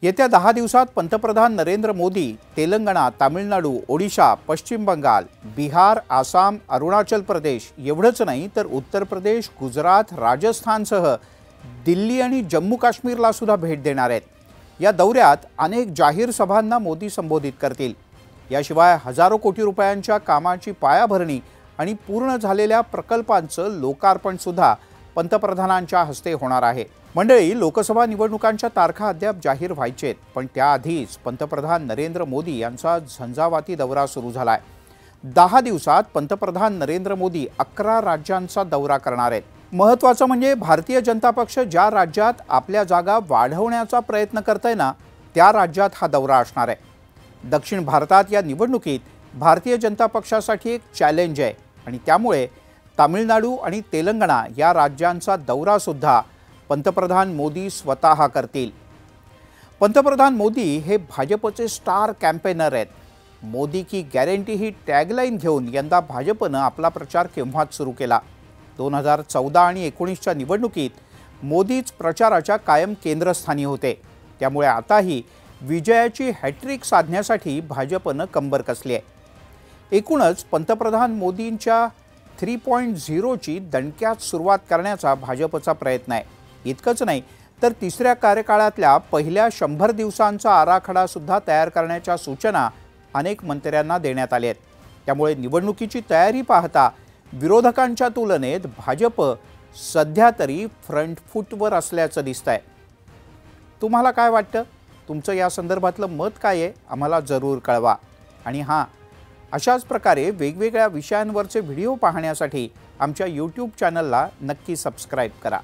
येत्या 10 दिवसात पंतप्रधान नरेंद्र मोदी तेलंगणा, तामिळनाडू, ओडिशा, पश्चिम बंगाल, बिहार, आसाम, अरुणाचल प्रदेश एवढंच नाही तर उत्तर प्रदेश, गुजरात, राजस्थानसह दिल्ली आणि जम्मू काश्मीरला सुद्धा भेट देणार आहेत। या दौऱ्यात अनेक जाहीर सभांना मोदी संबोधित करतील। याशिवाय हजारो कोटी रुपयांच्या कामाची पायाभरणी आणि पूर्ण झालेल्या प्रकल्पांचं लोकार्पण सुद्धा पंतप्रधानांच्या हस्ते होणार आहे। मंडळी, लोकसभा निवडणुकांच्या तारखा अद्याप जाहीर व्हायचेत, पण त्याआधीच पंतप्रधान नरेंद्र मोदी यांचा झंझावाती दौरा सुरू झालाय। 10 दिवसात पंतप्रधान नरेंद्र मोदी 11 राज्यांचा दौरा करणार आहेत। महत्त्वाचं म्हणजे भारतीय जनता पक्ष ज्या राज्यात आपल्या जागा वाढवण्याचा प्रयत्न करतोय ना, त्या राज्यात हा दौरा असणार आहे। दक्षिण भारतात या निवडणुकीत भारतीय जनता पक्षासाठी एक चॅलेंज आहे आणि त्यामुळे तामिळनाडू आणि तेलंगणा या राज्यांचा दौरा सुद्धा पंतप्रधान मोदी स्वतः करतील। पंतप्रधान मोदी हे भाजपचे स्टार कॅम्पेनर आहेत। मोदी की गॅरंटी ही टॅगलाईन घेऊन यंदा भाजपनं आपला प्रचार केव्हाच सुरू केला। 2014 आणि 19च्या निवडणुकीत मोदीच प्रचाराच्या कायम केंद्रस्थानी होते। त्यामुळे आताही विजयाची हॅट्रिक साधण्यासाठी भाजपनं कंबर कसली आहे। एकूणच पंतप्रधान मोदींच्या 3.0 ची दणक्यात सुरुवात करण्याचा भाजपचा प्रयत्न आहे। इतकंच नाही तर तिसऱ्या कार्यकाळातल्या पहिल्या 100 दिवसांचा आराखडा सुद्धा तयार करण्याच्या सूचना अनेक मंत्र्यांना देण्यात आल्या आहेत। त्यामुळे निवडणुकीची तयारी पाहता विरोधकांच्या तुलनेत भाजप सध्या तरी फ्रंट फूटवर असल्याचं दिसतंय। तुम्हाला काय वाटतं? तुमचं या संदर्भातलं मत काय आहे? आम्हाला जरूर कळवा। आणि हां, अशाच प्रकारे वेगवेगळ्या विषयांवरचे व्हिडिओ पाहण्यासाठी आमच्या YouTube चॅनलला नक्की सबस्क्राईब करा।